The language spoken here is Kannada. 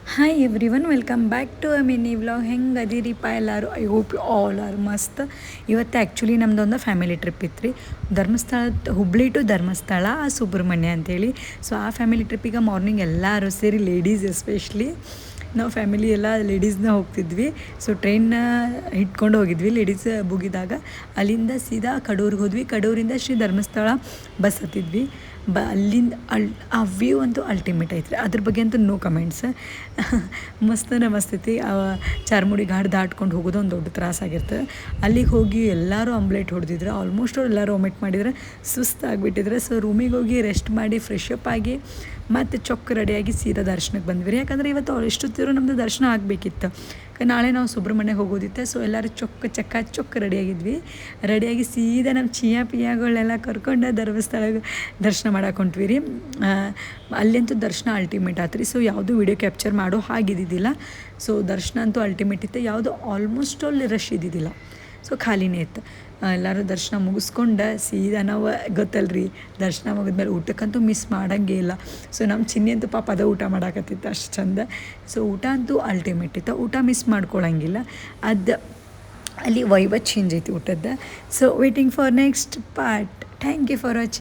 Hi everyone welcome back to a mini vlog. ಹೆಂಗೆ ಅದಿರಿಪ್ಪ ಎಲ್ಲರೂ? I hope you all are ಮಸ್ತ್. ಇವತ್ತು ಆ್ಯಕ್ಚುಲಿ ನಮ್ಮದೊಂದು ಫ್ಯಾಮಿಲಿ ಟ್ರಿಪ್ ಇತ್ತು ರೀ. ಧರ್ಮಸ್ಥಳ, ಹುಬ್ಳಿ ಟು ಧರ್ಮಸ್ಥಳ ಸುಬ್ರಹ್ಮಣ್ಯ ಅಂತೇಳಿ. ಸೊ ಆ ಫ್ಯಾಮಿಲಿ ಟ್ರಿಪ್ಪಿಗೆ ಮಾರ್ನಿಂಗ್ ಎಲ್ಲರೂ ಸೇರಿ, ಲೇಡೀಸ್ ಎಸ್ಪೆಷಲಿ ನಾವು ಫ್ಯಾಮಿಲಿ ಎಲ್ಲ ಲೇಡೀಸ್ನ ಹೋಗ್ತಿದ್ವಿ. ಸೊ ಟ್ರೈನ್ನ ಇಟ್ಕೊಂಡು ಹೋಗಿದ್ವಿ ಲೇಡೀಸ್ ಮುಗಿದಾಗ. ಅಲ್ಲಿಂದ ಸೀದಾ ಕಡೂರಿಗೆ ಹೋದ್ವಿ. ಕಡೂರಿಂದ ಶ್ರೀ ಧರ್ಮಸ್ಥಳ ಬಸ್ ಹತ್ತಿದ್ವಿ. ಅಲ್ಲಿಂದ ಆ ವ್ಯೂ ಅಂತೂ ಅಲ್ಟಿಮೇಟ್ ಐತ್ರಿ. ಅದ್ರ ಬಗ್ಗೆ ಅಂತೂ ನೋ ಕಮೆಂಟ್ಸ್. ಮಸ್ತ್ ಐತಿ. ಚಾರ್ಮುಡಿ ಘಾಟ್ ದಾಟ್ಕೊಂಡು ಹೋಗೋದು ಒಂದು ದೊಡ್ಡ ತ್ರಾಸಾಗಿರ್ತದೆ. ಅಲ್ಲಿಗೆ ಹೋಗಿ ಎಲ್ಲರೂ ಆಮ್ಲೆಟ್ ಹೊಡೆದಿದ್ರು. ಆಲ್ಮೋಸ್ಟ್ ಅವ್ರು ಎಲ್ಲರೂ ವಾಮಿಟ್ ಮಾಡಿದ್ರೆ, ಸುಸ್ತಾಗಿಬಿಟ್ಟಿದ್ರೆ. ಸೊ ರೂಮಿಗೆ ಹೋಗಿ ರೆಸ್ಟ್ ಮಾಡಿ ಫ್ರೆಶ್ ಅಪ್ ಆಗಿ ಮತ್ತು ಚೊಕ್ಕ ರೆಡಿಯಾಗಿ ಸೀದಾ ದರ್ಶನಕ್ಕೆ ಬಂದ್ವಿ ರೀ. ಯಾಕಂದರೆ ಇವತ್ತು ಎಷ್ಟೊತ್ತಿದ್ರು ನಮ್ಮದು ದರ್ಶನ ಆಗಬೇಕಿತ್ತು. ನಾಳೆ ನಾವು ಸುಬ್ರಹ್ಮಣ್ಯಕ್ಕೆ ಹೋಗೋದಿತ್ತು. ಸೊ ಎಲ್ಲರೂ ಚೊಕ್ಕ ರೆಡಿಯಾಗಿದ್ವಿ. ರೆಡಿಯಾಗಿ ಸೀದಾ ನಮ್ಮ ಪಿಯಾಗಳನ್ನೆಲ್ಲ ಕರ್ಕೊಂಡು ಧರ್ಮಸ್ಥಳಕ್ಕೆ ದರ್ಶನ ಮಾಡಕ್ಕೆ ಹೊಂಟ್ವಿ ರೀ. ಅಲ್ಲಂತೂ ದರ್ಶನ ಅಲ್ಟಿಮೇಟ್ ಆಯ್ತು ರೀ. ಸೊ ಯಾವುದೂ ವೀಡಿಯೋ ಕ್ಯಾಪ್ಚರ್ ಮಾಡೋ ಹಾಗಿದ್ದಿದ್ದಿಲ್ಲ. ಸೊ ದರ್ಶನ ಅಂತೂ ಅಲ್ಟಿಮೇಟ್ ಇತ್ತು. ಯಾವುದೋ ಆಲ್ಮೋಸ್ಟ್ ಅಲ್ಲಿ ರಶ್ ಇದ್ದಿದ್ದಿಲ್ಲ. ಸೊ ಖಾಲಿನೇ ಇತ್ತು. ಎಲ್ಲರೂ ದರ್ಶನ ಮುಗಿಸ್ಕೊಂಡು ಸೀದಾ ನಾವು ಗೊತ್ತಲ್ರಿ, ದರ್ಶನ ಮುಗಿದ್ಮೇಲೆ ಊಟಕ್ಕಂತೂ ಮಿಸ್ ಮಾಡೋಂಗೇ ಇಲ್ಲ. ಸೊ ನಮ್ಮ ಚಿನ್ನಿ ಅಂತೂ ಪಾಪ ಅದ ಊಟ ಮಾಡಾಕತ್ತಿತ್ತು ಅಷ್ಟು ಚಂದ. ಸೊ ಊಟ ಅಂತೂ ಅಲ್ಟಿಮೇಟ್ ಇತ್ತು. ಊಟ ಮಿಸ್ ಮಾಡ್ಕೊಳಂಗಿಲ್ಲ. ಅದು ಅಲ್ಲಿ ವೈಬ ಚೇಂಜ್ ಐತಿ ಊಟದ್ದು. So waiting for next part. Thank you for watching.